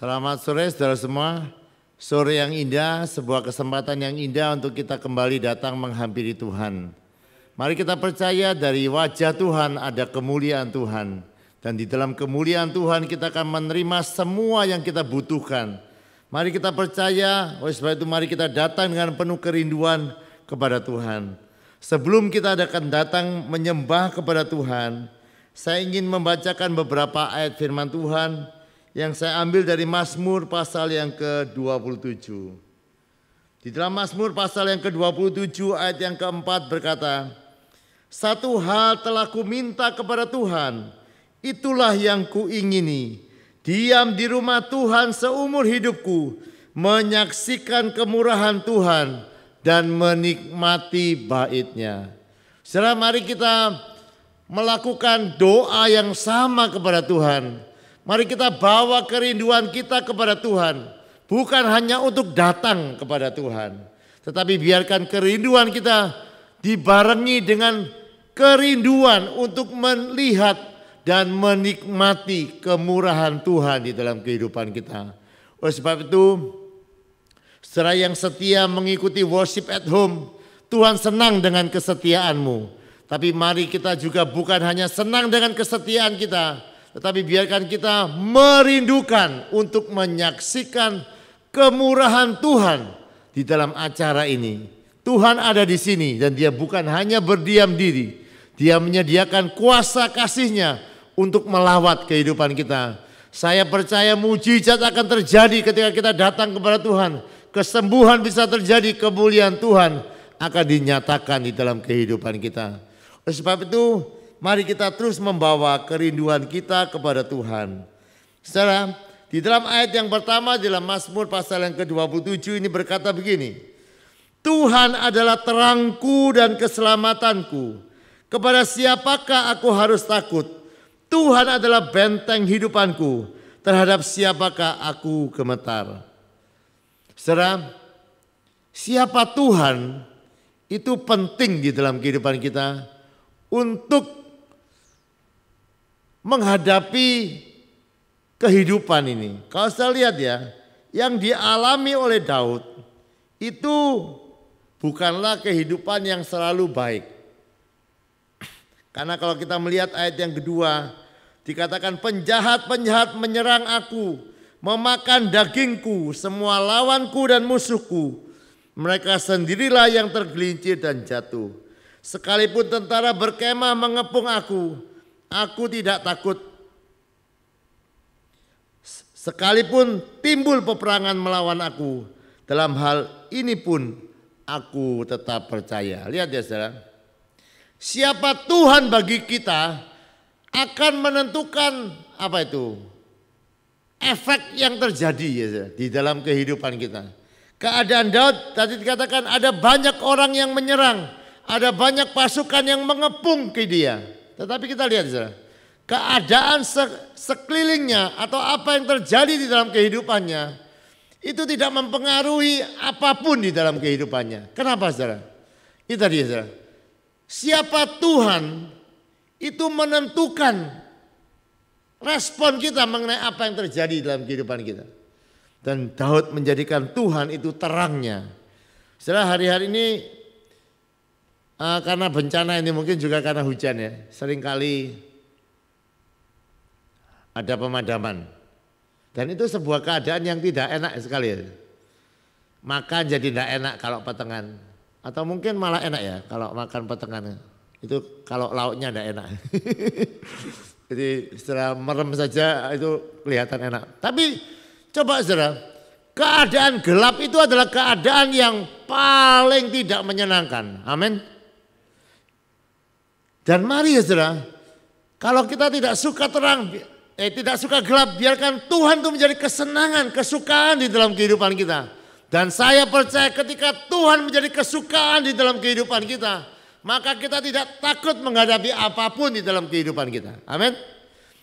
Selamat sore saudara semua. Sore yang indah, sebuah kesempatan yang indah untuk kita kembali datang menghampiri Tuhan. Mari kita percaya dari wajah Tuhan ada kemuliaan Tuhan. Dan di dalam kemuliaan Tuhan kita akan menerima semua yang kita butuhkan. Mari kita percaya, oleh sebab itu mari kita datang dengan penuh kerinduan kepada Tuhan. Sebelum kita akan datang menyembah kepada Tuhan, saya ingin membacakan beberapa ayat firman Tuhan yang saya ambil dari Mazmur pasal yang ke-27. Di dalam Mazmur pasal yang ke-27 ayat yang keempat berkata, "Satu hal telah ku minta kepada Tuhan, itulah yang kuingini, diam di rumah Tuhan seumur hidupku, menyaksikan kemurahan Tuhan dan menikmati bait-Nya." Saudara, mari kita melakukan doa yang sama kepada Tuhan. Mari kita bawa kerinduan kita kepada Tuhan. Bukan hanya untuk datang kepada Tuhan, tetapi biarkan kerinduan kita dibarengi dengan kerinduan untuk melihat dan menikmati kemurahan Tuhan di dalam kehidupan kita. Oleh sebab itu, saudara yang setia mengikuti worship at home, Tuhan senang dengan kesetiaanmu. Tapi mari kita juga bukan hanya senang dengan kesetiaan kita, tetapi biarkan kita merindukan untuk menyaksikan kemurahan Tuhan di dalam acara ini. Tuhan ada di sini dan Dia bukan hanya berdiam diri. Dia menyediakan kuasa kasih-Nya untuk melawat kehidupan kita. Saya percaya mujizat akan terjadi ketika kita datang kepada Tuhan. Kesembuhan bisa terjadi, kemuliaan Tuhan akan dinyatakan di dalam kehidupan kita. Oleh sebab itu, mari kita terus membawa kerinduan kita kepada Tuhan. Saudara, di dalam ayat yang pertama dalam Mazmur pasal yang ke-27 ini berkata begini, "Tuhan adalah terangku dan keselamatanku. Kepada siapakah aku harus takut? Tuhan adalah benteng hidupanku. Terhadap siapakah aku gemetar?" Saudara, siapa Tuhan itu penting di dalam kehidupan kita untuk menghadapi kehidupan ini. Kalau saya lihat ya, yang dialami oleh Daud itu bukanlah kehidupan yang selalu baik. Karena kalau kita melihat ayat yang kedua, dikatakan penjahat-penjahat menyerang aku, memakan dagingku, semua lawanku dan musuhku. Mereka sendirilah yang tergelincir dan jatuh. Sekalipun tentara berkemah mengepung aku tidak takut. Sekalipun timbul peperangan melawan aku, dalam hal ini pun aku tetap percaya. Lihat ya saudara, siapa Tuhan bagi kita akan menentukan apa itu efek yang terjadi ya saudara, di dalam kehidupan kita. Keadaan Daud tadi dikatakan ada banyak orang yang menyerang. Ada banyak pasukan yang mengepung ke dia. Tetapi kita lihat saudara, keadaan sekelilingnya atau apa yang terjadi di dalam kehidupannya itu tidak mempengaruhi apapun di dalam kehidupannya. Kenapa saudara? Itu tadi saudara, siapa Tuhan itu menentukan respon kita mengenai apa yang terjadi dalam kehidupan kita. Dan Daud menjadikan Tuhan itu terangnya. Saudara, hari-hari ini karena bencana ini mungkin juga karena hujan ya, seringkali ada pemadaman. Dan itu sebuah keadaan yang tidak enak sekali ya. Makan jadi tidak enak kalau petengan. Atau mungkin malah enak ya kalau makan petengan. Itu kalau lauknya tidak enak. Jadi setelah merem saja itu kelihatan enak. Tapi coba saudara, keadaan gelap itu adalah keadaan yang paling tidak menyenangkan. Amin. Dan mari ya saudara, kalau kita tidak suka terang, tidak suka gelap, biarkan Tuhan itu menjadi kesenangan, kesukaan di dalam kehidupan kita. Dan saya percaya ketika Tuhan menjadi kesukaan di dalam kehidupan kita, maka kita tidak takut menghadapi apapun di dalam kehidupan kita. Amin.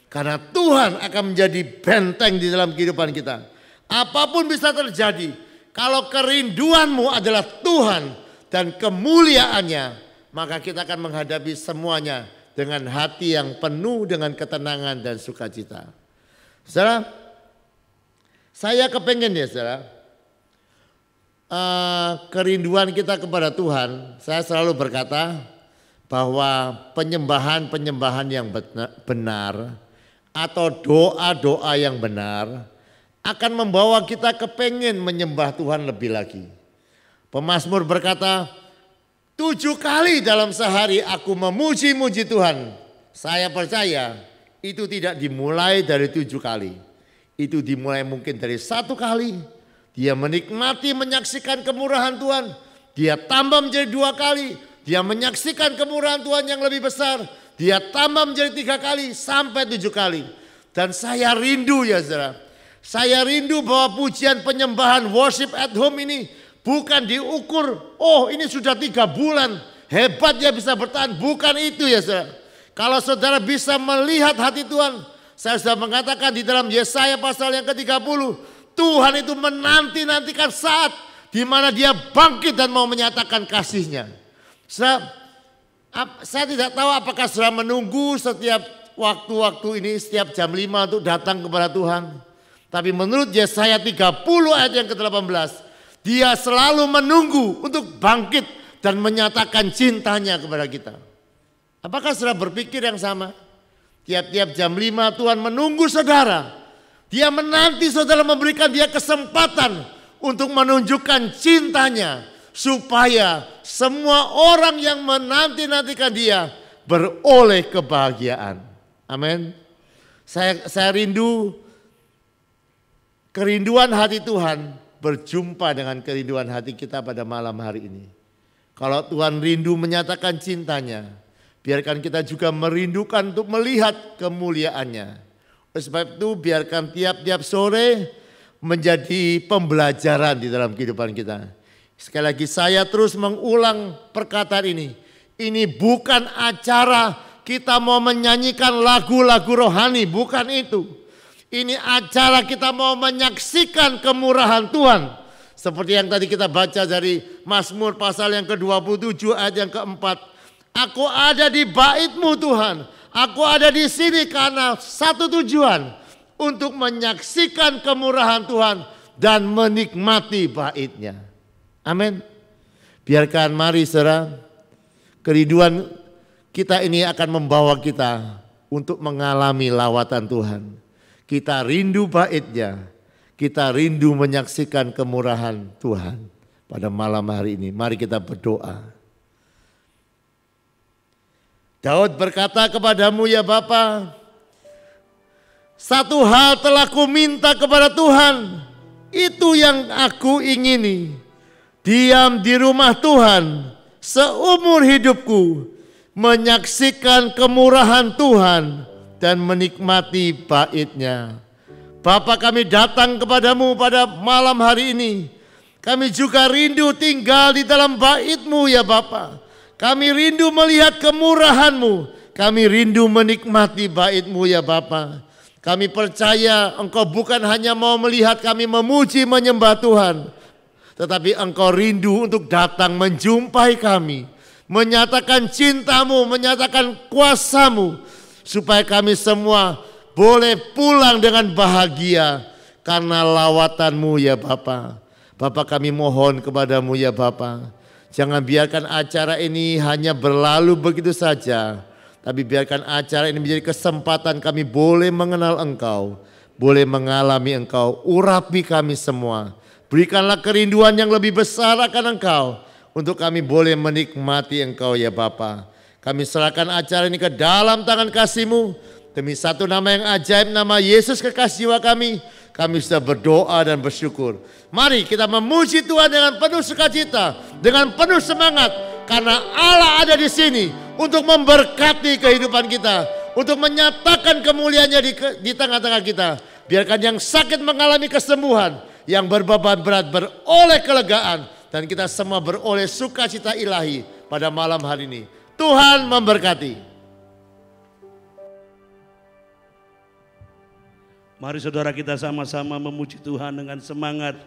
Karena Tuhan akan menjadi benteng di dalam kehidupan kita. Apapun bisa terjadi, kalau kerinduanmu adalah Tuhan dan kemuliaannya, maka kita akan menghadapi semuanya dengan hati yang penuh dengan ketenangan dan sukacita. Saudara, Saya kepengen ya saudara, kerinduan kita kepada Tuhan, saya selalu berkata bahwa penyembahan yang benar atau doa-doa yang benar akan membawa kita kepengen menyembah Tuhan lebih lagi. Pemazmur berkata, 7 kali dalam sehari aku memuji-muji Tuhan. Saya percaya itu tidak dimulai dari 7 kali. Itu dimulai mungkin dari 1 kali. Dia menikmati menyaksikan kemurahan Tuhan. Dia tambah menjadi 2 kali. Dia menyaksikan kemurahan Tuhan yang lebih besar. Dia tambah menjadi 3 kali sampai 7 kali. Dan saya rindu ya saudara. Saya rindu bahwa pujian penyembahan worship at home ini bukan diukur, oh ini sudah 3 bulan, hebat ya bisa bertahan. Bukan itu ya saudara. Kalau saudara bisa melihat hati Tuhan, saya sudah mengatakan di dalam Yesaya pasal yang ke-30, Tuhan itu menanti-nantikan saat di mana dia bangkit dan mau menyatakan kasih-Nya. Saya tidak tahu apakah saudara menunggu setiap waktu-waktu ini, setiap jam 5 untuk datang kepada Tuhan. Tapi menurut Yesaya 30 ayat yang ke-18, dia selalu menunggu untuk bangkit dan menyatakan cintanya kepada kita. Apakah saudara berpikir yang sama? Tiap-tiap jam 5 Tuhan menunggu saudara. Dia menanti saudara memberikan dia kesempatan untuk menunjukkan cintanya. Supaya semua orang yang menanti-nantikan dia beroleh kebahagiaan. Amin. Saya rindu kerinduan hati Tuhan berjumpa dengan kerinduan hati kita pada malam hari ini. Kalau Tuhan rindu menyatakan cintanya, biarkan kita juga merindukan untuk melihat kemuliaannya. Oleh sebab itu biarkan tiap-tiap sore menjadi pembelajaran di dalam kehidupan kita. Sekali lagi saya terus mengulang perkataan ini. Ini bukan acara kita mau menyanyikan lagu-lagu rohani, bukan itu. Ini acara kita mau menyaksikan kemurahan Tuhan. Seperti yang tadi kita baca dari Mazmur pasal yang ke-27 ayat yang keempat. Aku ada di bait-Mu Tuhan. Aku ada di sini karena satu tujuan. Untuk menyaksikan kemurahan Tuhan dan menikmati bait-Nya. Amin. Biarkan mari saudara, kerinduan kita ini akan membawa kita untuk mengalami lawatan Tuhan. Kita rindu bait-Nya, kita rindu menyaksikan kemurahan Tuhan pada malam hari ini. Mari kita berdoa. Daud berkata kepadamu ya Bapa, satu hal telah ku minta kepada Tuhan, itu yang aku ingini, diam di rumah Tuhan seumur hidupku, menyaksikan kemurahan Tuhan dan menikmati bait-Nya. Bapa, kami datang kepadamu pada malam hari ini. Kami juga rindu tinggal di dalam bait-Mu ya Bapa. Kami rindu melihat kemurahan-Mu. Kami rindu menikmati bait-Mu ya Bapa. Kami percaya Engkau bukan hanya mau melihat kami memuji menyembah Tuhan, tetapi Engkau rindu untuk datang menjumpai kami, menyatakan cinta-Mu, menyatakan kuasa-Mu, supaya kami semua boleh pulang dengan bahagia karena lawatan-Mu ya Bapa. Bapa, kami mohon kepadamu ya Bapa, jangan biarkan acara ini hanya berlalu begitu saja, tapi biarkan acara ini menjadi kesempatan kami boleh mengenal Engkau, boleh mengalami Engkau. Urapi kami semua. Berikanlah kerinduan yang lebih besar akan Engkau, untuk kami boleh menikmati Engkau ya Bapa. Kami serahkan acara ini ke dalam tangan kasih-Mu. Demi satu nama yang ajaib, nama Yesus kekasih jiwa kami sudah berdoa dan bersyukur. Mari kita memuji Tuhan dengan penuh sukacita, dengan penuh semangat. Karena Allah ada di sini untuk memberkati kehidupan kita, untuk menyatakan kemuliaannya di tengah-tengah kita. Biarkan yang sakit mengalami kesembuhan, yang berbeban berat beroleh kelegaan, dan kita semua beroleh sukacita ilahi pada malam hari ini. Tuhan memberkati. Mari saudara kita sama-sama memuji Tuhan dengan semangat,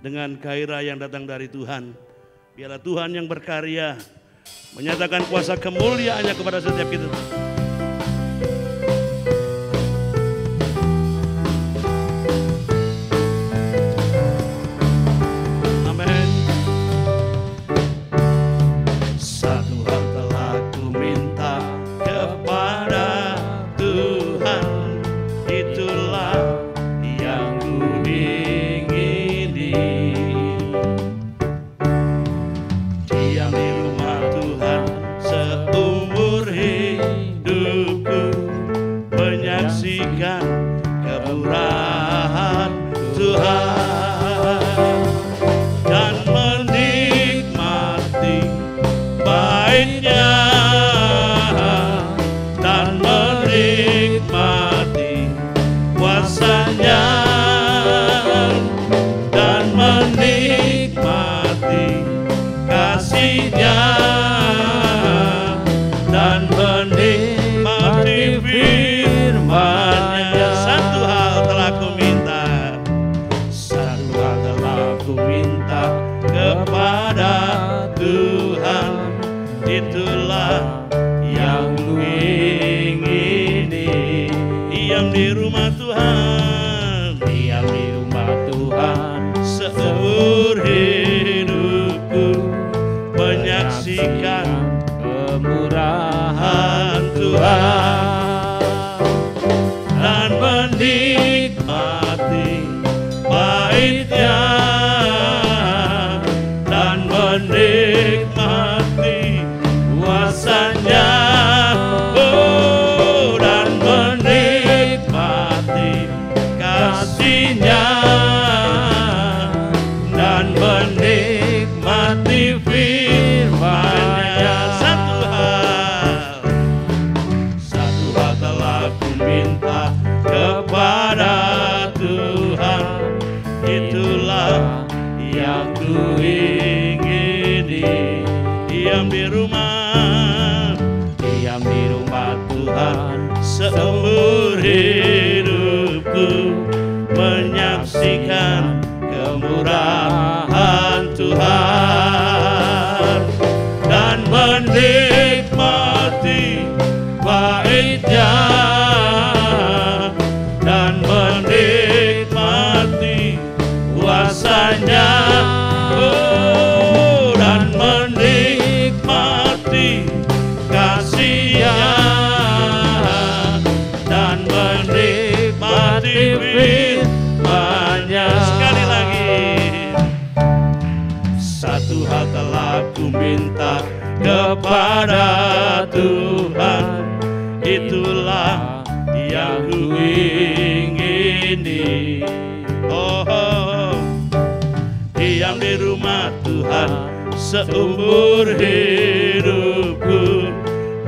dengan gairah yang datang dari Tuhan. Biarlah Tuhan yang berkarya menyatakan kuasa kemuliaannya kepada setiap kita. menikmati firman-Nya. Satu hal telah ku minta, satu hal telah ku minta kepada Tuhan, itulah yang ku ingini. Diam di rumah Tuhan, diam di rumah Tuhan seumur hidupku, menyaksikan kemurahan Tuhan dan menikmati pahitnya, dan menikmati kuasanya, oh, dan menikmati kasih-Nya, dan menikmati firman-Nya. Satu hal telah ku minta kepada Tuhan, itulah yang ku ingini. Diam di rumah Tuhan seumur hidupku, menyaksikan kemurahan Tuhan dan menikmati pahitnya, dan menikmati kuasanya, oh, dan menikmati kasih-Nya, dan menikmati firman-Nya. Sekali lagi, satu hal telah ku minta kepada Tuhan, itulah yang ku ingini. Oh, oh, diam di rumah Tuhan seumur hidupku,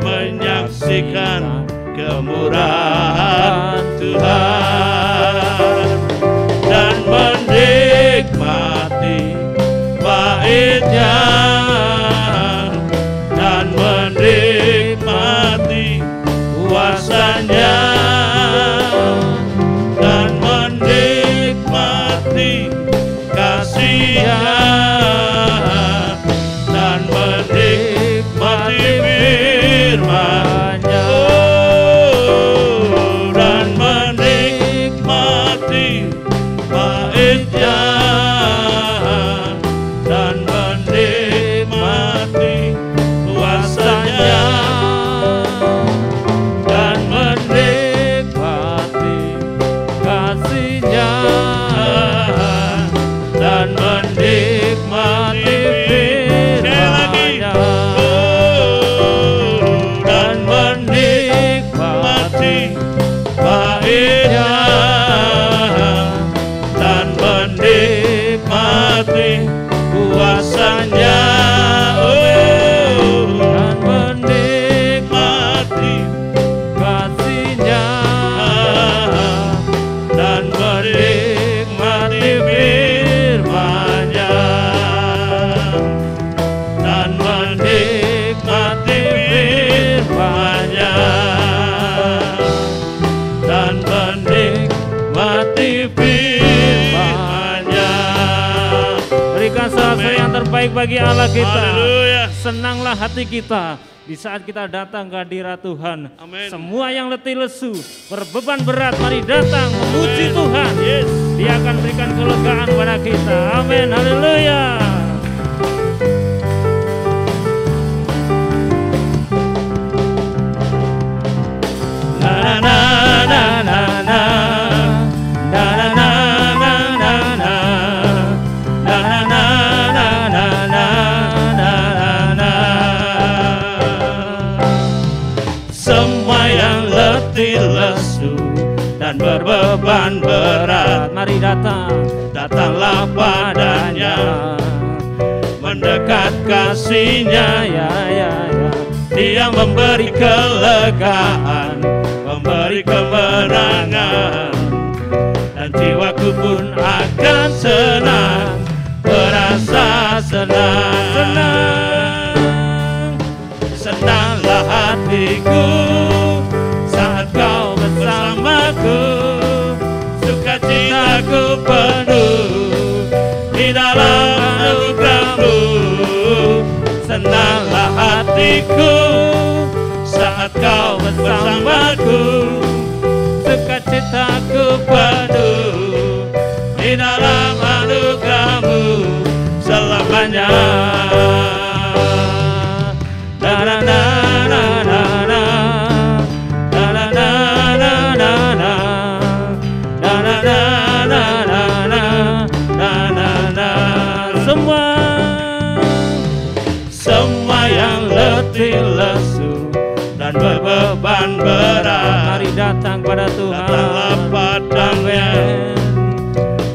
menyaksikan kemurahan Tuhan dan menikmati pahitnya, dan menikmati kuasanya, dan menikmati kasih-Nya, dan menikmati firman-Nya, oh, dan menikmati pahitnya, dan menikmati kuasanya, dan menikmati kasih-Nya, dan menikmati firman-Nya, oh, dan menikmati pahitnya, dan menikmati kuasanya, oh, dan menikmati kasih-Nya, dan menikmati firman-Nya, dan menikmati firman-Nya, dan menikmati firman-Nya. Berikan sesuatu yang terbaik bagi Allah kita. Haleluya. Senanglah hati kita di saat kita datang ke hadirat Tuhan. Amen. Semua yang letih lesu, berbeban berat, mari datang memuji Tuhan. Yes. Dia akan berikan kelegaan pada kita. Amin. Haleluya. Na na na na na na na na na na na na na na na na. Semua yang letih lesu dan berbeban berat, mari datanglah padanya, mendekat kasih-Nya, ya. Dia memberi kelegaan, memberi kemenangan, dan jiwaku pun akan senang, merasa senang. Senanglah hati hatiku saat kau bersamaku, sukacitaku penuh di dalam anugerah-Mu. Senanglah hatiku saat kau bersamaku, sukacitaku penuh di dalam anugerah-Mu selamanya. Na na na na na na na na na na na na na na na na na. Semua yang letih lesu dan berbeban berat, mari datang pada Tuhan. Datanglah padanya,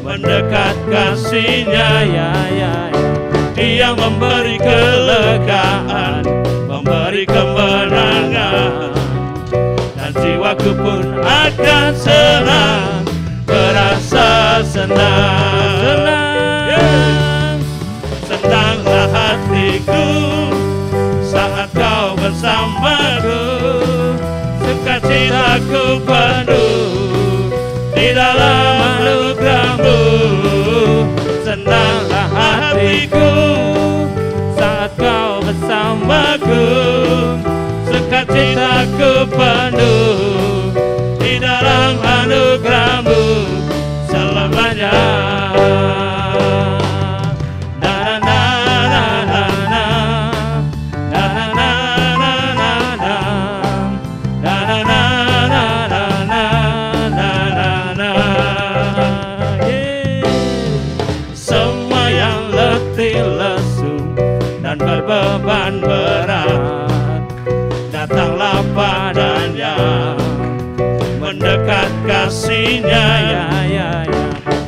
mendekat kasih-Nya, ya. Dia memberi kelegaan, memberi kemenangan, dan jiwaku pun akan senang, berasa senang. Senanglah hatiku saat kau bersamaku, sukacitaku penuh di dalam anugerah-Mu. Senanglah hatiku saat kau bersamaku, sukacitaku penuh di dalam anugerah-Mu selamanya. Berbeban berat, datanglah padanya, mendekat kasih-Nya, ya.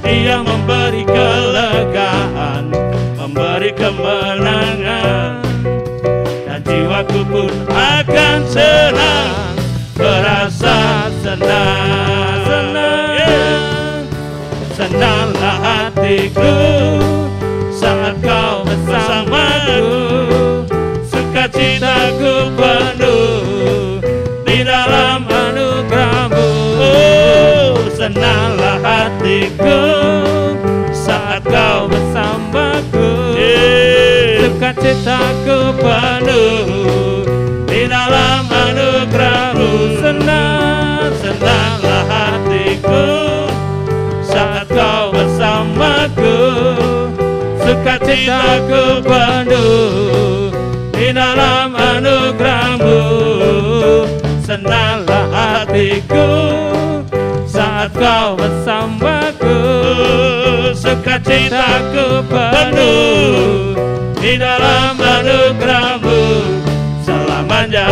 Dia memberi kelegaan, memberi kemenangan, dan jiwaku pun akan senang, berasa senang. Senanglah hatiku saat kau bersamaku, sukacitaku penuh di dalam anugerah-Mu. Senanglah hatiku saat kau bersamaku, sukacitaku penuh di dalam anugerah-Mu. Senanglah hatiku saat kau bersamaku, sukacitaku penuh di dalam anugerah-Mu. Senanglah hatiku saat kau bersamaku, sukacitaku penuh di dalam anugerah-Mu selamanya.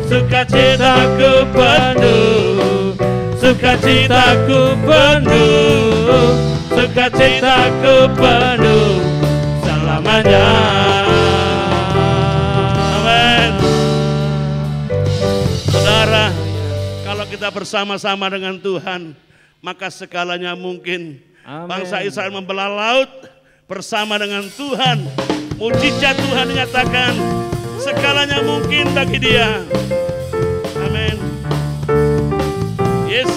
Sukacitaku penuh, sukacitaku penuh, sukacitaku penuh selamanya. Amin. Saudara, kalau kita bersama-sama dengan Tuhan, maka segalanya mungkin. Amen. Bangsa Israel membelah laut bersama dengan Tuhan. Mujizat Tuhan dinyatakan, segalanya mungkin bagi dia. Amin. Yes.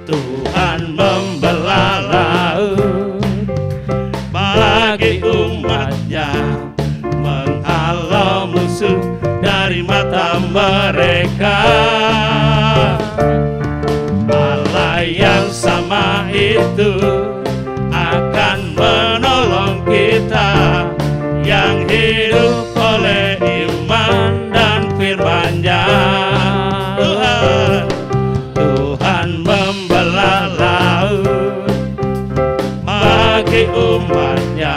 Tuhan membelah laut bagi umat-Nya, menghalau musuh dari mata mereka. Allah yang sama itu akan menolong kita, yang hidup oleh iman dan firman-Nya. Tuhan membelah laut bagi umat-Nya,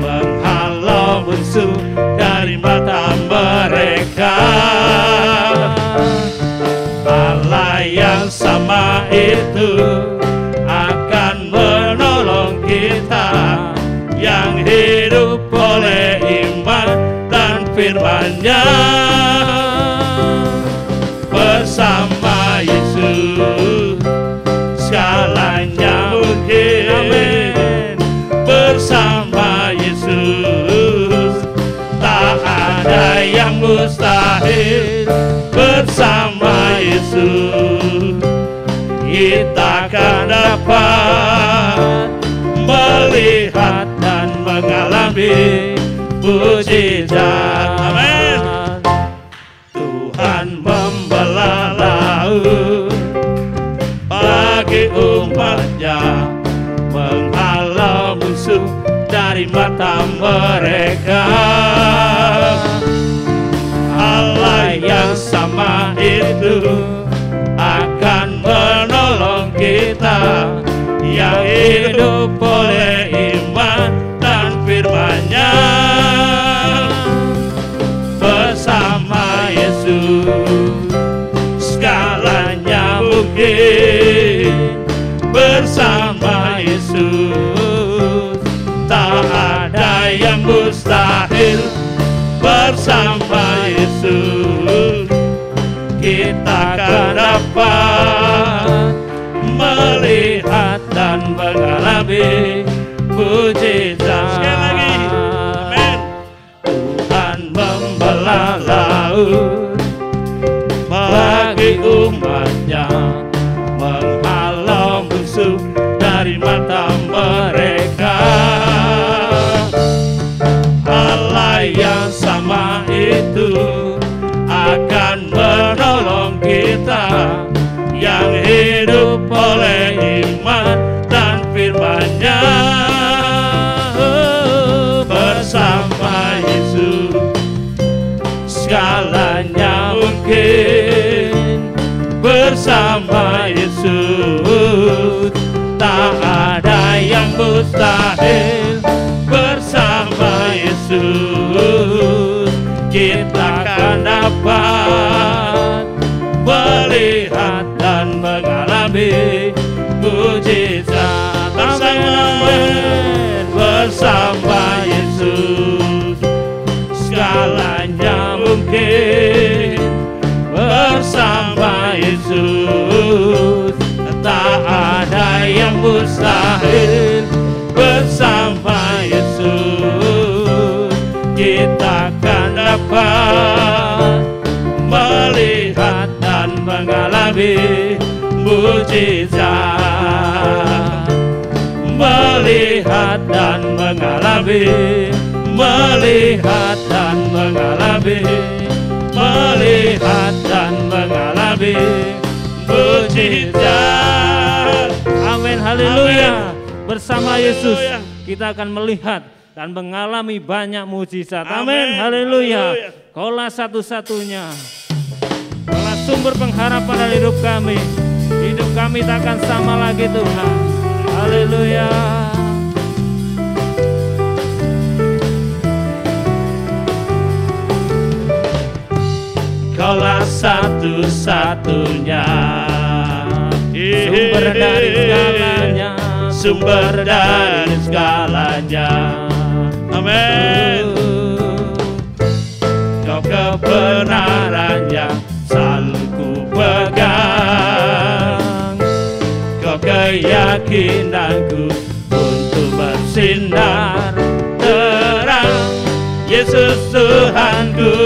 menghalau musuh dari mata mereka. Allah yang sama itu akan menolong kita, yang hidup oleh iman dan firman-Nya. Bersama Yesus segalanya mungkin. Amin. kita akan dapat melihat dan mengalami mujizat. Amin. Tuhan membelah laut bagi umatnya, menghalau musuh dari mata mereka. Allah yang sama itu akan menolong kita, yang hidup oleh iman dan firman-Nya. Bersama Yesus segalanya mungkin, bersama Yesus tak ada yang mustahil. Bersama Yesus kita akan dapat melihat dan mengalami mujizat. Sekali lagi, amin. Tuhan membelah laut bagi umatnya, menghalau musuh dari mata mereka. Allah yang sama itu akan menolong kita, yang hidup oleh iman dan firman-Nya. Bersama Yesus segalanya mungkin, bersama Yesus tak ada yang mustahil. Bersama Yesus kita akan dapat melihat dan mengalami mujizat. Bersama Yesus segalanya mungkin, bersama Yesus tak ada yang mustahil. Bersama Yesus kita akan dapat melihat dan mengalami mujizat. Melihat dan mengalami, melihat dan mengalami, melihat dan mengalami mujizat. Amin, haleluya. Bersama Yesus kita akan melihat dan mengalami banyak mujizat. Amin, haleluya. Kaulah satu-satunya, kaulah sumber pengharapan dalam hidup kami. Hidup kami tak akan sama lagi Tuhan. Haleluya. Kaulah satu-satunya, sumber dari segalanya, sumber dari segalanya. Amin. Kau kebenaran yang selalu ku pegang, kau keyakinanku untuk bersinar terang. Yesus Tuhanku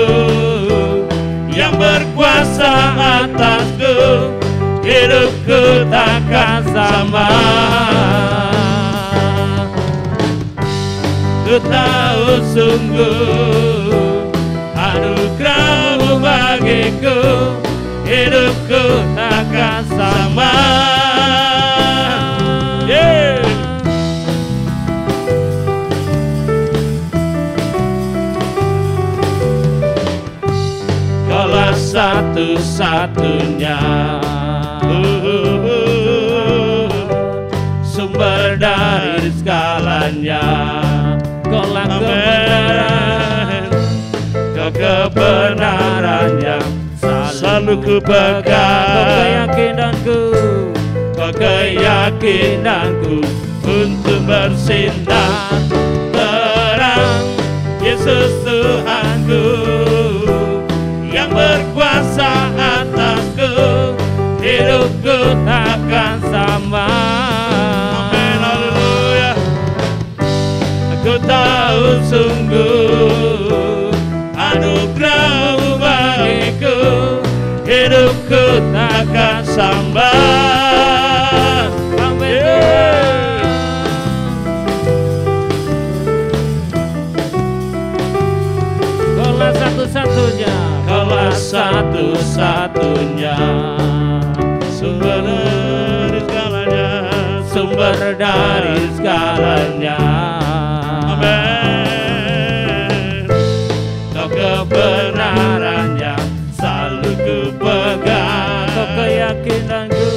yang berkuasa atasku, hidupku takkan sama. Ku tahu sungguh anugerah-Mu bagiku, hidupku takkan sama. Yeah. Kaulah satu-satunya, sumber dari segalanya. Kaulah kebenaran, kau kebenaran yang selalu ku pegang. Kau keyakinanku untuk bersinar terang. Yesus Tuhanku yang berkuasa atasku, hidupku takkan sama. Amin, haleluya. Aku tahu sungguh anugerah-Mu bagiku, hidupku takkan sama. satu-satunya, Kaulah satu-satunya, sumber dari segalanya, sumber dari segalanya. Amin. Kau kebenarannya selalu kupegang, Kau keyakinanku,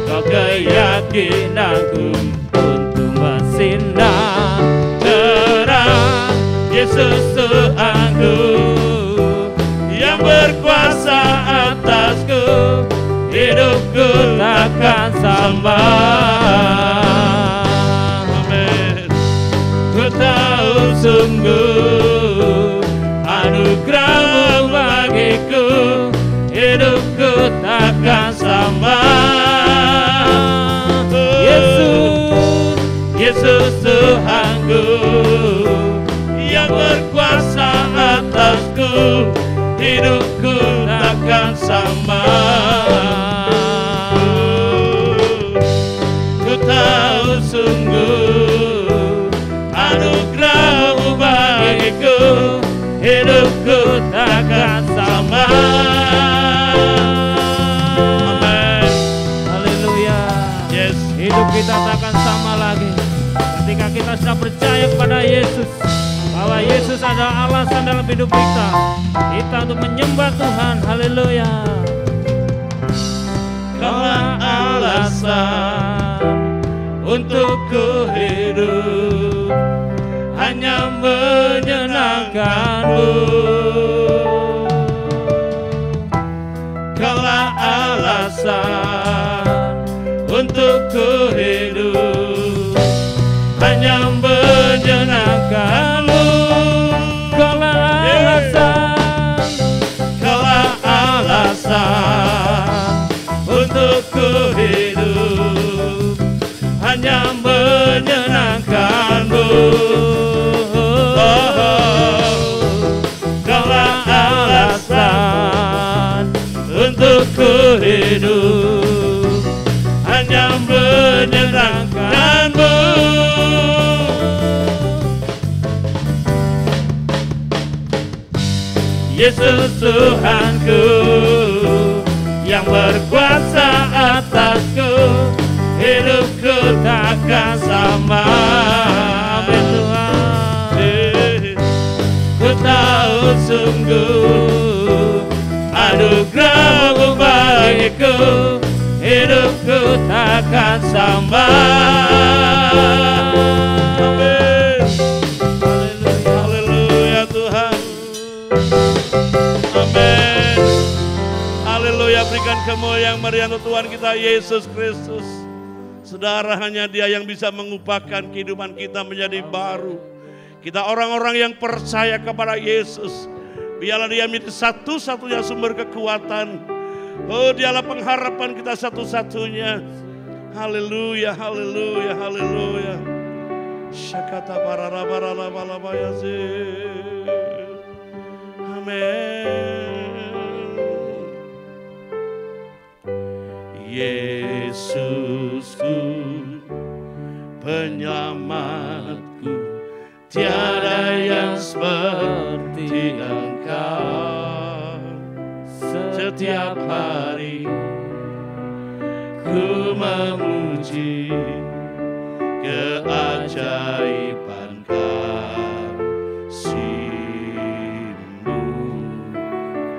kau keyakinanku untuk bersinar terang. Yesus Tuhanku yang berkuasa atasku, hidupku takkan sama. Amin. Ku tahu sungguh anugerah-Mu bagiku, hidupku takkan sama. Yesus, Yesus Tuhanku yang berkuasa atasku, hidupku takkan sama. Ku tahu sungguh anugerah-Mu bagiku, hidupku takkan sama. Amin. haleluya. Yes. Hidup kita takkan sama lagi ketika kita sudah percaya kepada Yesus, bahwa Yesus adalah alasan dalam hidup kita untuk menyembah Tuhan. Haleluya. Kaulah alasan untuk ku hidup, hanya menyenangkan-Mu. Kaulah alasan untuk ku hidup, hanya menyenangkan-Mu. Kaulah alasan, Kaulah alasan untuk ku hidup, hanya menyenangkan-Mu. Kaulah alasan untuk ku hidup, hanya menyenangkan-Mu. Yesus Tuhanku yang berkuasa atasku, hidupku takkan sama. amin Tuhan. Ku tahu sungguh anugerah-Mu bagiku, hidupku takkan sama. Amin. Haleluya Tuhan. Amin. Haleluya, berikan kemuliaan meriah untuk Tuhan kita Yesus Kristus. Saudara, hanya Dia yang bisa mengubahkan kehidupan kita menjadi baru. Kita orang-orang yang percaya kepada Yesus, biarlah Dia menjadi satu-satunya sumber kekuatan. Oh, Dialah pengharapan kita satu-satunya. Haleluya, haleluya, haleluya. Syakata parara parara balabayasi. Yesusku, penyelamatku, tiada yang seperti Engkau. Setiap hari ku memuji keajaiban kasih-Mu.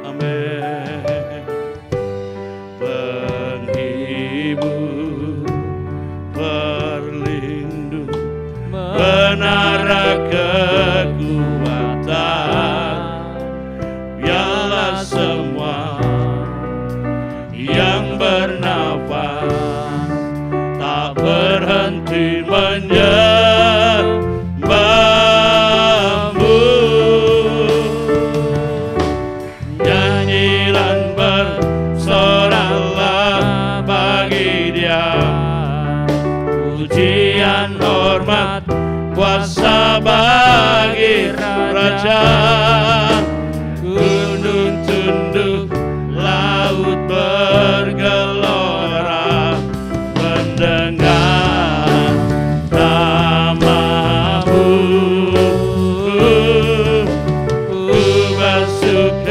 Amin. Penghibur, perlindung, menara kekuatan, biarlah semua yang bernafas tak berhenti menyembah-Mu. Nyanyi dan bersoraklah bagi Dia, pujian, hormat, kuasa bagi Raja. Gunung tunduk, laut bergelora, mendengar nama-Mu. Ku bersuka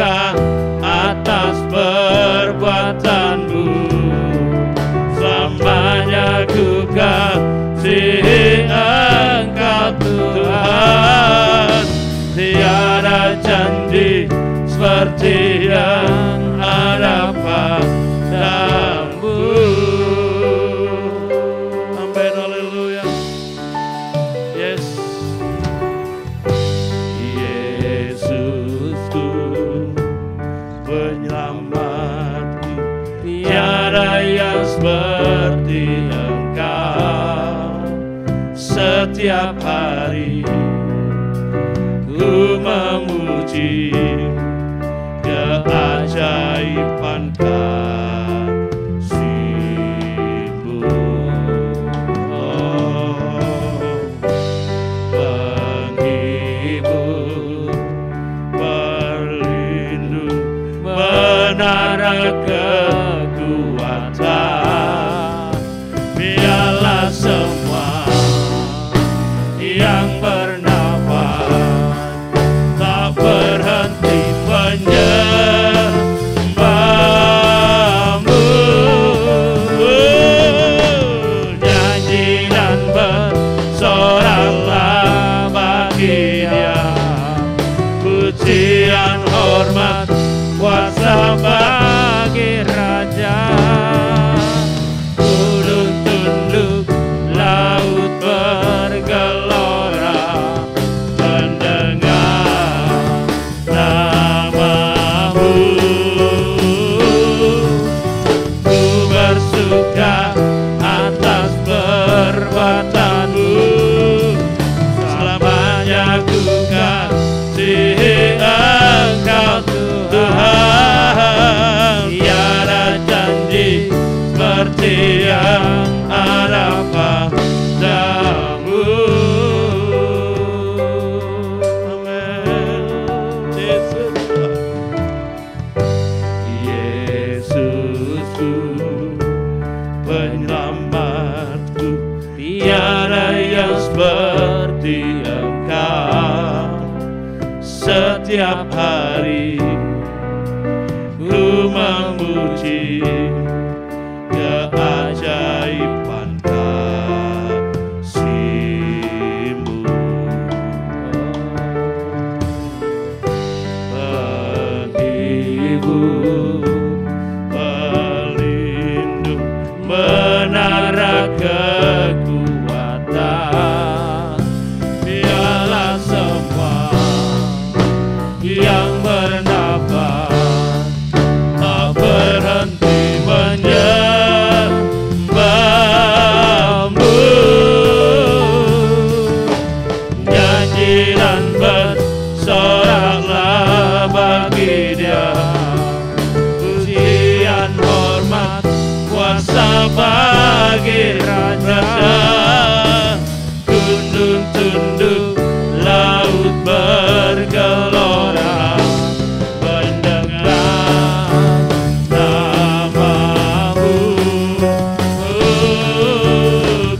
Tuhan, tiada janji seperti yang ada padamu. Amin, haleluya. Yes. Yesusku, penyelamatku, tiada yang seperti Engkau. Setiap hari ku memuji keajaiban kasih-Mu. Oh, penghibur, pelindung, menara kekuatan, biarlah semua yang bernafas tak berhenti menyembah-Mu. Nyanyi dan bersoraklah bagi Dia, pujian hormat kuasa bagi Raja. Gunung tunduk, laut bergelora mendengar nama-Mu. Ku bersuka atas perbuatan-Mu, selamanya ku kasihi Engkau Tuhan. Tiada janji seperti yang ada padamu. Amin. Yesusku, penyelamatku, tiada yang seperti Engkau. Setiap hari ku memuji keajaiban kasih-Mu. Penghibur, pelindung, menara kekuatan, biarlah semua yang bernafas tak berhenti menyembah-Mu. Nyanyi dan bersoraklah bagi Dia, pujian hormat kuasa bagi Raja. Gunung tunduk, laut bergelora mendengar nama-Mu.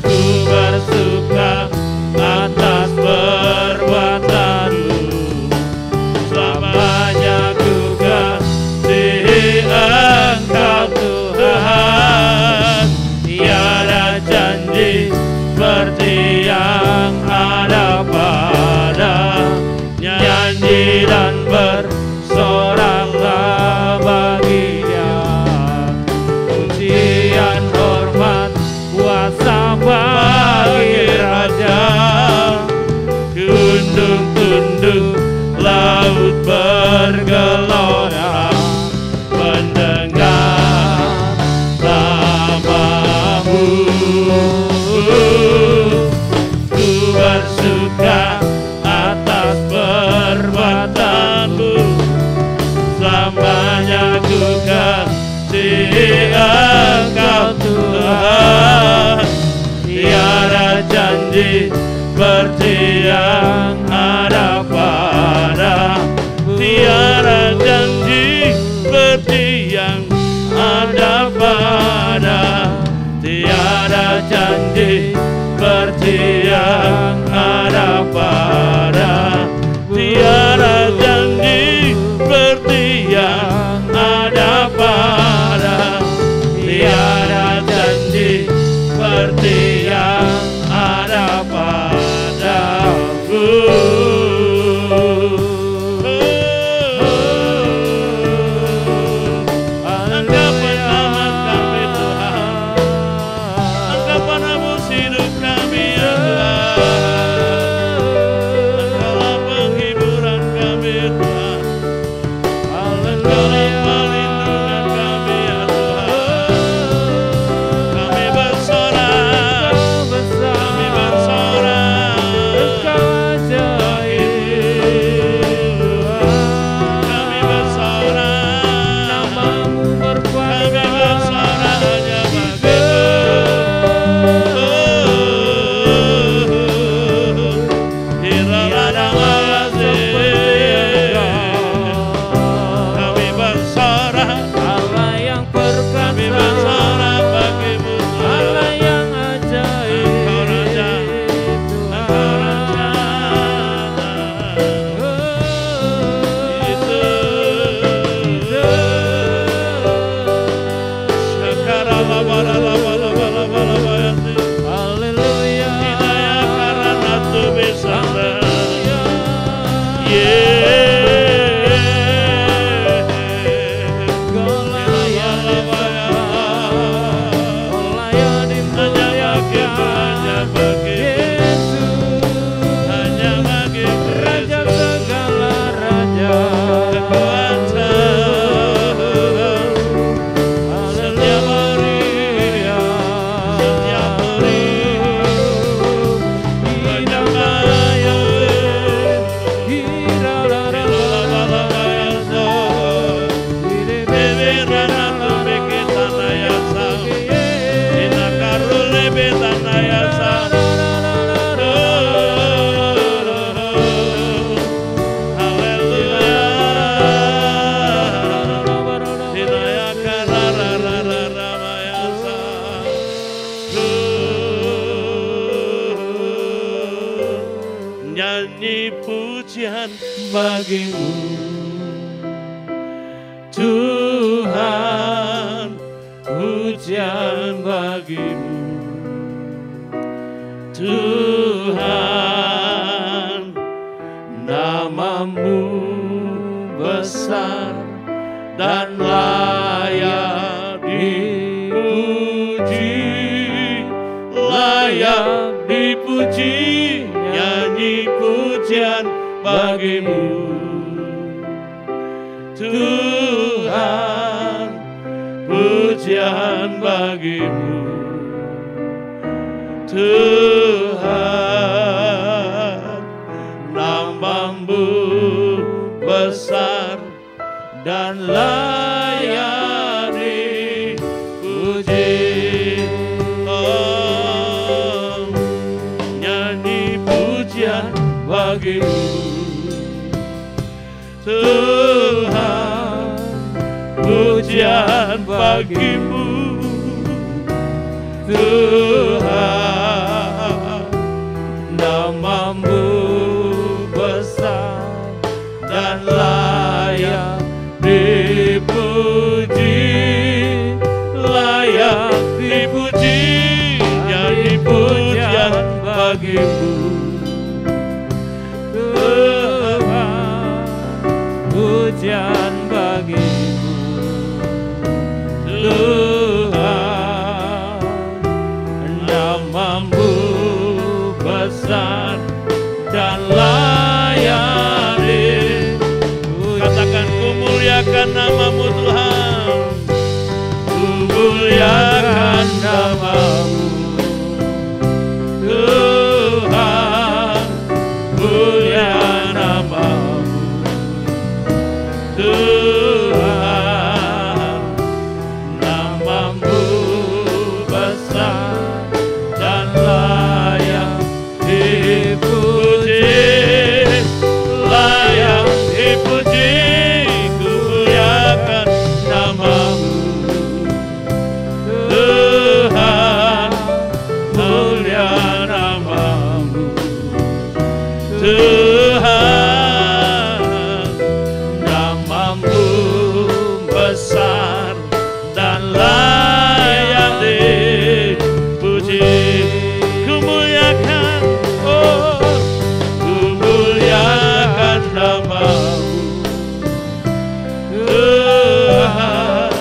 Ku bersuka atas perbuatan-Mu, selamanya ku kasihi Engkau Tuhan. Tiada janji seperti yang ada pada-Nya. Nyanyi dan bersoraklah bagi Dia, pujian hormat kuasa bagi Raja. Gunung tunduk, laut bergelora mendengar nama-Mu. Ku bersuka atas perbuatan-Mu, selamanya ku kasihi Engkau Tuhan. Tiada janji seperti yang ada pada, tiada bagimu Tuhan, pujian bagimu Tuhan, namamu besar dan layak dipuji, layak dipuji, nyanyi pujian bagimu Tuhan, pujian bagimu Tuhan, namamu besar dan layak dipuji. Oh, nyanyi pujian bagimu Tuhan, pujian bagimu Tuhan, namamu besar dan layak dipuji, layak dipuji, nyanyi pujian bagimu Tuhan, pujian bagimu Tuhan, namamu besar dan layak dipuji. Katakan ku muliakan namamu Tuhan, ku muliakan namamu Tuhan, mulia namamu Tuhan, namamu besar dan layak dipuji, layak dipuji, ku muliakan namamu Tuhan, mulia namamu Tuhan, namamu besar dan layak dipuji. Ku muliakan, oh, ku muliakan namamu Tuhan,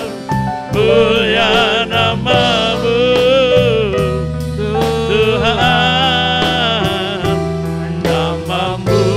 mulia namamu Tuhan, namamu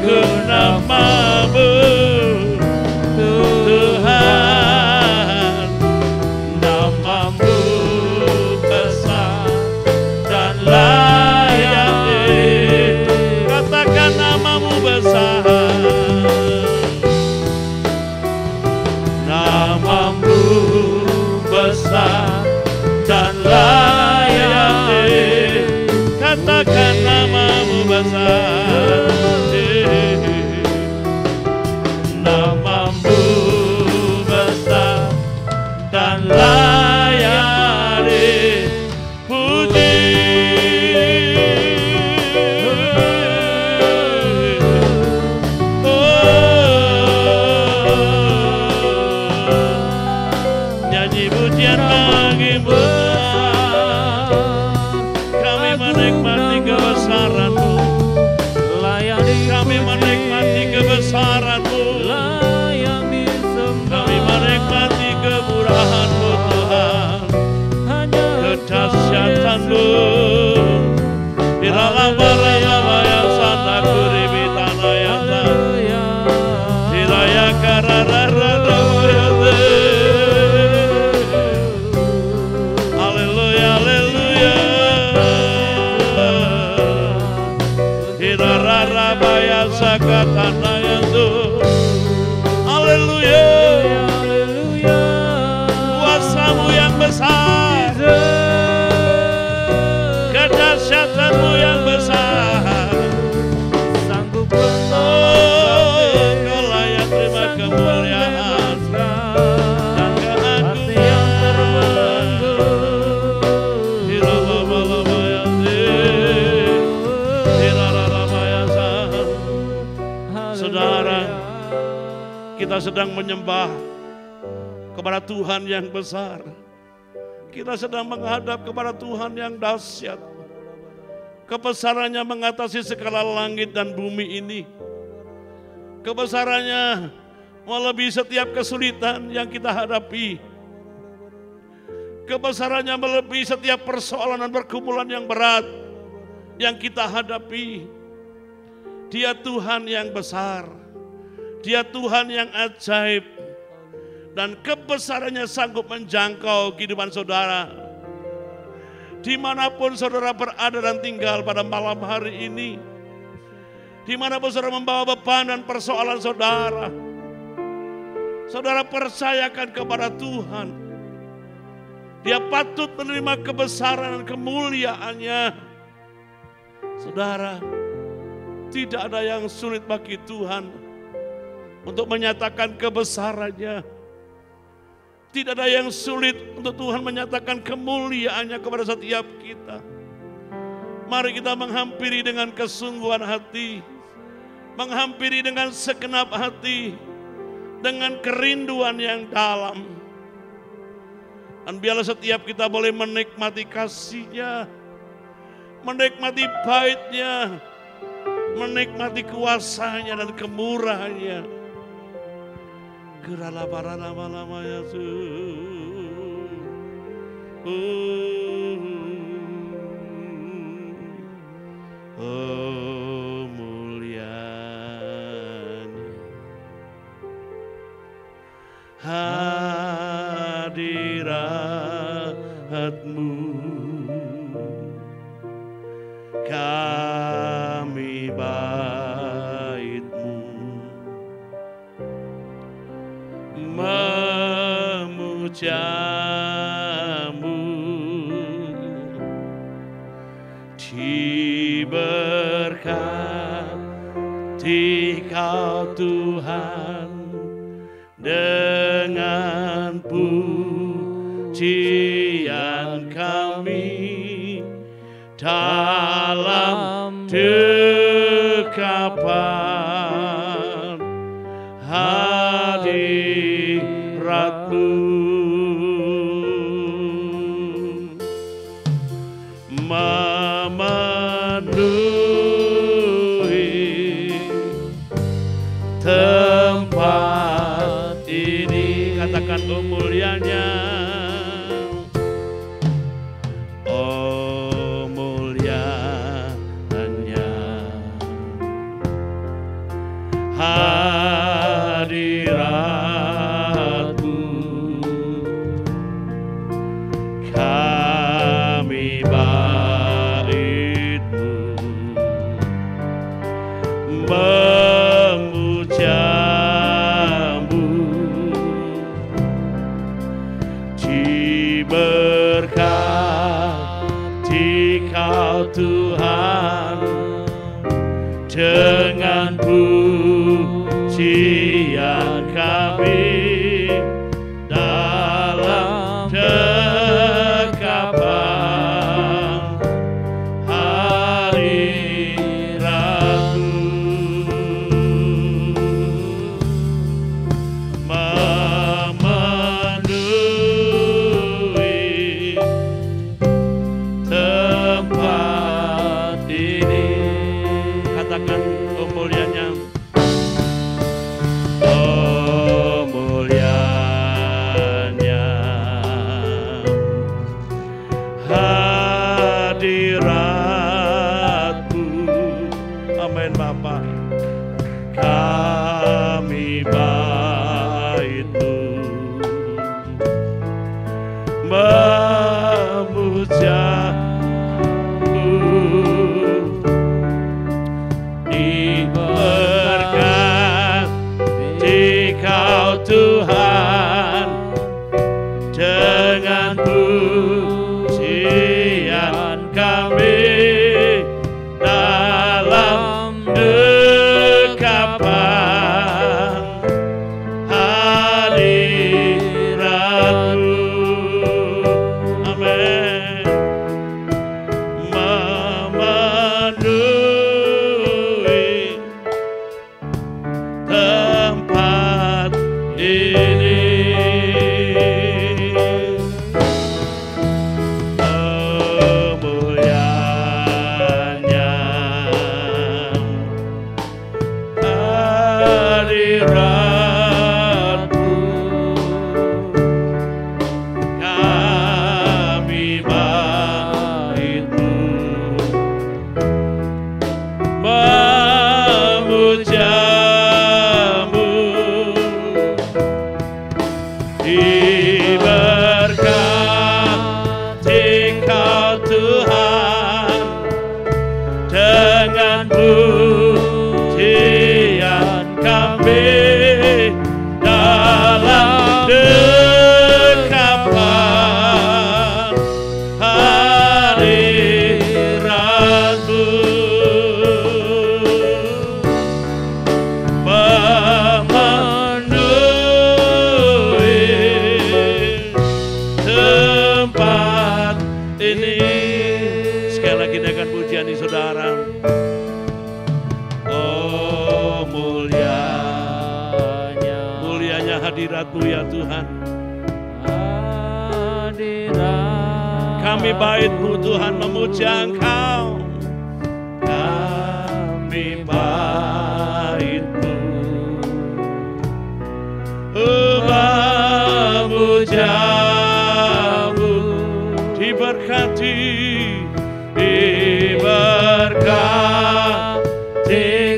agung nama-Mu Tuhan, nama-Mu besar dan layak. Katakan nama-Mu besar, nama-Mu besar dan layak. Katakan nama-Mu besar, nama-Mu besar dan layak dipuji. Nyanyi pujian bagi-Mu, kami menikmati kebesaran-Mu, kami menikmati kebesaran-Mu, kami menikmati kemurahan-Mu Tuhan, kedahsyatan-Mu. Irala-barala yang sana kuribi tanah yang Hiraya kararara. Haleluya, haleluya. Hirarara baya sakatana yang haleluya. Kuasa-Mu yang besar, kedahsyatan-Mu yang besar. Kau layak terima kemuliaan dan keagungan. Saudara, kita sedang menyembah kepada Tuhan yang besar. Kita sedang menghadap kepada Tuhan yang dahsyat. Kebesarannya mengatasi segala langit dan bumi ini. Kebesarannya melebihi setiap kesulitan yang kita hadapi. Kebesarannya melebihi setiap persoalan dan pergumulan yang berat yang kita hadapi. Dia Tuhan yang besar, Dia Tuhan yang ajaib, dan kebesarannya sanggup menjangkau kehidupan saudara. Dimanapun saudara berada dan tinggal pada malam hari ini, dimanapun saudara membawa beban dan persoalan saudara, saudara percayakan kepada Tuhan. Dia patut menerima kebesaran dan kemuliaannya. Saudara, tidak ada yang sulit bagi Tuhan untuk menyatakan kebesarannya. Tidak ada yang sulit untuk Tuhan menyatakan kemuliaannya kepada setiap kita. Mari kita menghampiri dengan kesungguhan hati, menghampiri dengan segenap hati, dengan kerinduan yang dalam. Dan biarlah setiap kita boleh menikmati kasih-Nya, menikmati bait-Nya, menikmati kuasa-Nya dan kemurahan-Nya. Gerala para lama-lama Yesus. Oh mulianya hadirat-Mu, kami bait-Mu memuja-Mu, diberkati Kau Tuhan dengan pujian kami dalam dekapan hadirat-Mu, memenuhi tempat ini. Katakan oh mulianya, oh mulianya hadirat-Mu, kami bait-Mu, memuja-Mu, diberkati Kau Tuhan dengan pujian kami dalam dekapan hadirat-Mu, memenuhi tempat ini. Katakan, oh mulianya, oh mulianya hadirat-Mu. Amin Bapa. Kami bait-Mu, memuja-Mu, diberkati Kau Tuhan dengan pujian kami dalam dekapan hadirat-Mu. Amin. Memenuhi tempat ini. Kemuliaannya hadirat-Mu, kami bait-Mu, memuja-Mu, diberkati Kau Tuhan dengan pujian kami dalam dekapan hadirat-Mu, memenuhi tempat ini. Sekali lagi dengan pujian di saudara. Oh mulianya hadirat-Mu ya Tuhan. Kami bait-Mu Tuhan, memuja Engkau. Kami bait-Mu, memuja-Mu, diberkati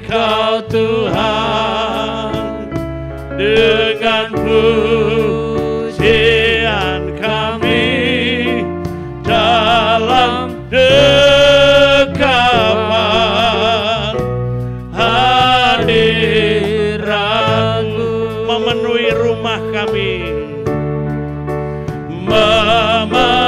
Kau Tuhan dengan pujian kami dalam dekapan hadirat-Mu, memenuhi rumah kami, memenuhi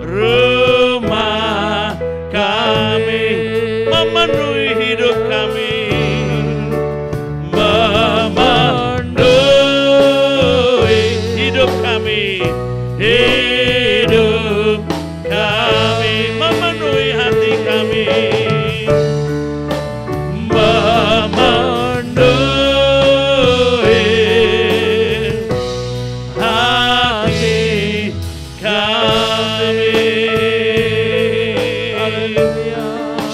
rumah kami, memenuhi hidup kami, memenuhi hidup kami, memenuhi hati kami, memenuhi hati kami.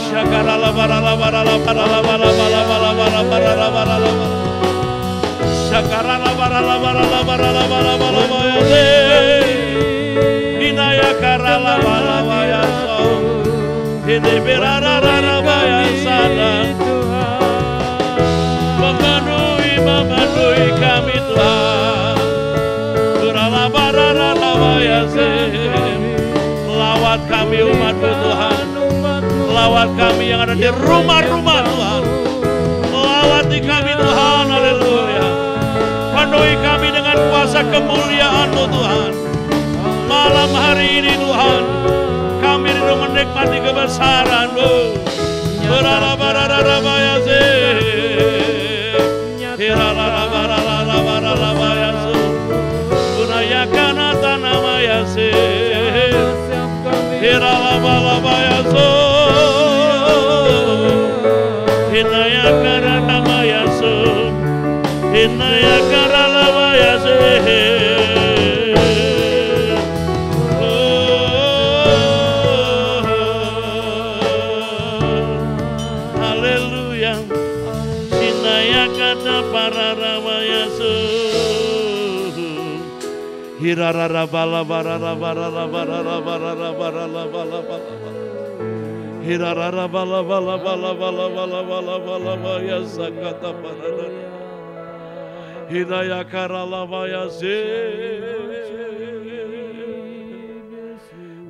Syakarala barala barala barala barala barala barala barala barala Syakarala barala barala barala barala barala Inaya karala barala barala Ini berarararabaya sana. Memenuhi kami Tuhan. Beralabararabaya sem. Lawat kami umat-Mu Tuhan. Lawat kami yang ada di rumah-rumah Tuhan. Lawati kami Tuhan, haleluya. Penuhi kami dengan kuasa kemuliaan-Mu Tuhan. Malam hari ini Tuhan, kami rindu menikmati kebesaran-Mu. Beralabararabaya sem. Hiralabararabaya sem. Gunayakan tanamaya sem. Hiralabarabaya sem. Hinayakara namaya sem. Hinayakara namaya sem. Haleluya. Hinayakara para namaya sem. Hirararabala bararabara bararabara bararabala. Hirararabala bala bala bala bala bala bala baya sakata parada. Hidayakara labaya se.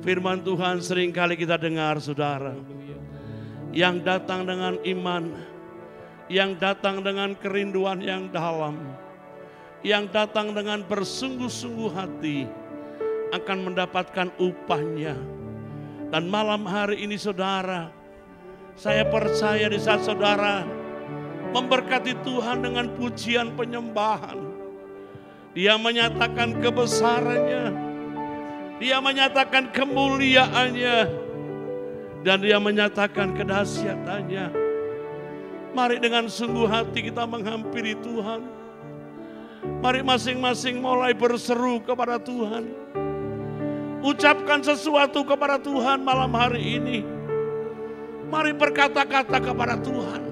Firman Tuhan seringkali kita dengar saudara. Yang datang dengan iman, yang datang dengan kerinduan yang dalam, yang datang dengan bersungguh-sungguh hati akan mendapatkan upahnya. Dan malam hari ini saudara, saya percaya di saat saudara memberkati Tuhan dengan pujian penyembahan, Dia menyatakan kebesarannya, Dia menyatakan kemuliaannya, dan Dia menyatakan kedahsyatannya. Mari dengan sungguh hati kita menghampiri Tuhan. Mari masing-masing mulai berseru kepada Tuhan. Ucapkan sesuatu kepada Tuhan malam hari ini. Mari berkata-kata kepada Tuhan.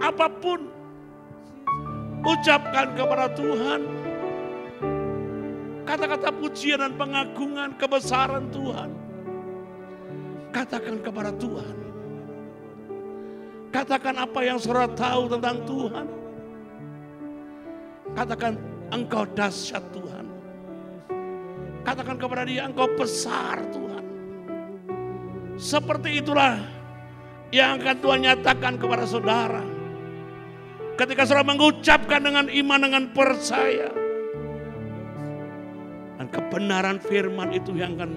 Apapun, ucapkan kepada Tuhan. Kata-kata pujian dan pengagungan kebesaran Tuhan. Katakan kepada Tuhan. Katakan apa yang saudara tahu tentang Tuhan. Katakan engkau dahsyat Tuhan. Katakan kepada Dia, engkau besar Tuhan. Seperti itulah yang akan Tuhan nyatakan kepada saudara. Ketika saudara mengucapkan dengan iman, dengan percaya. Dan kebenaran firman itu yang akan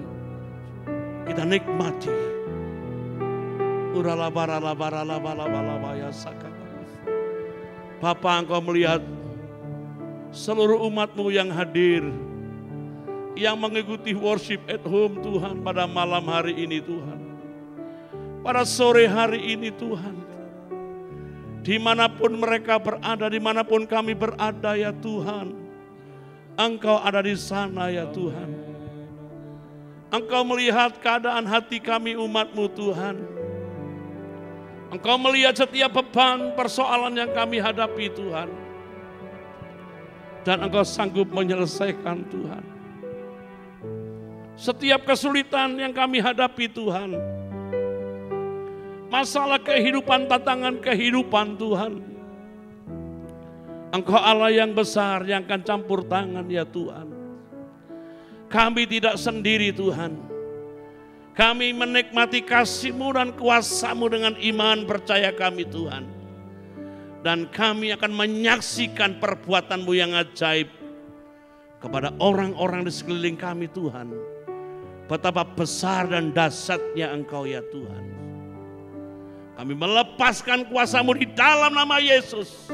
kita nikmati. Bapa, engkau melihat seluruh umat-Mu yang hadir, yang mengikuti worship at home Tuhan pada malam hari ini Tuhan. Pada sore hari ini Tuhan. Dimanapun mereka berada, dimanapun kami berada ya Tuhan. Engkau ada di sana ya Tuhan. Engkau melihat keadaan hati kami umat-Mu Tuhan. Engkau melihat setiap beban persoalan yang kami hadapi Tuhan. Dan Engkau sanggup menyelesaikan Tuhan. Setiap kesulitan yang kami hadapi Tuhan. Masalah kehidupan, tantangan kehidupan Tuhan. Engkau Allah yang besar yang akan campur tangan ya Tuhan. Kami tidak sendiri Tuhan. Kami menikmati kasih-Mu dan kuasa-Mu dengan iman percaya kami Tuhan. Dan kami akan menyaksikan perbuatan-Mu yang ajaib kepada orang-orang di sekeliling kami Tuhan. Betapa besar dan dahsyatnya Engkau ya Tuhan. Kami melepaskan kuasa-Mu di dalam nama Yesus.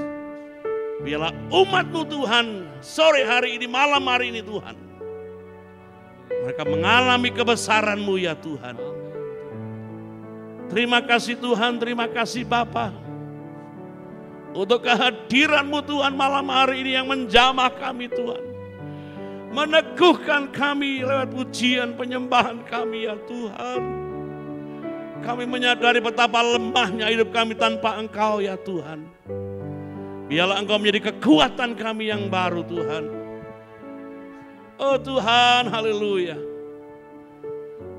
Biarlah umat-Mu Tuhan sore hari ini, malam hari ini Tuhan. Mereka mengalami kebesaran-Mu ya Tuhan. Terima kasih Tuhan, terima kasih Bapa. Untuk kehadiran-Mu Tuhan malam hari ini yang menjamah kami Tuhan. Meneguhkan kami lewat pujian penyembahan kami ya Tuhan. Kami menyadari betapa lemahnya hidup kami tanpa Engkau ya Tuhan. Biarlah Engkau menjadi kekuatan kami yang baru Tuhan. Oh Tuhan, haleluya.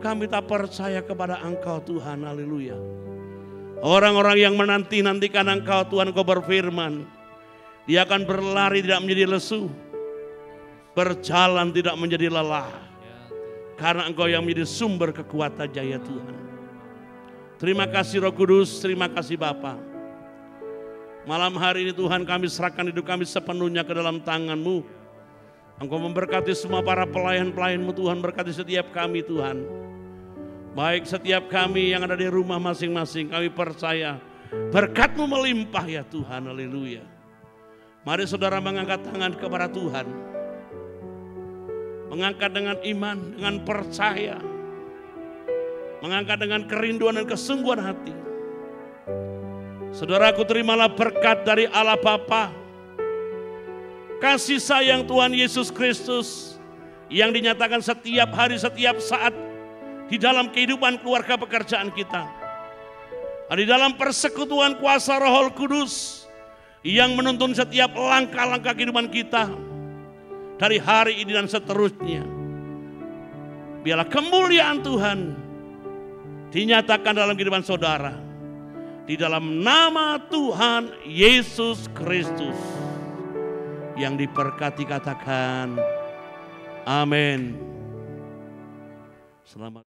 Kami tak percaya kepada Engkau Tuhan, haleluya. Orang-orang yang menanti-nantikan Engkau Tuhan, Engkau berfirman, dia akan berlari tidak menjadi lesu, berjalan tidak menjadi lelah. Karena Engkau yang menjadi sumber kekuatan jaya Tuhan. Terima kasih Roh Kudus, terima kasih Bapa. Malam hari ini Tuhan kami serahkan hidup kami sepenuhnya ke dalam tangan-Mu. Engkau memberkati semua para pelayan-pelayan-Mu Tuhan, berkati setiap kami Tuhan. Baik setiap kami yang ada di rumah masing-masing, kami percaya berkat-Mu melimpah ya Tuhan, haleluya. Mari saudara mengangkat tangan kepada Tuhan. Mengangkat dengan iman, dengan percaya. Mengangkat dengan kerinduan dan kesungguhan hati. Saudaraku, terimalah berkat dari Allah Bapa, kasih sayang Tuhan Yesus Kristus yang dinyatakan setiap hari, setiap saat di dalam kehidupan keluarga pekerjaan kita. Di dalam persekutuan kuasa Roh Kudus yang menuntun setiap langkah-langkah kehidupan kita dari hari ini dan seterusnya. Biarlah kemuliaan Tuhan dinyatakan dalam kehidupan saudara. Di dalam nama Tuhan Yesus Kristus yang diberkati, katakan amin. Selamat.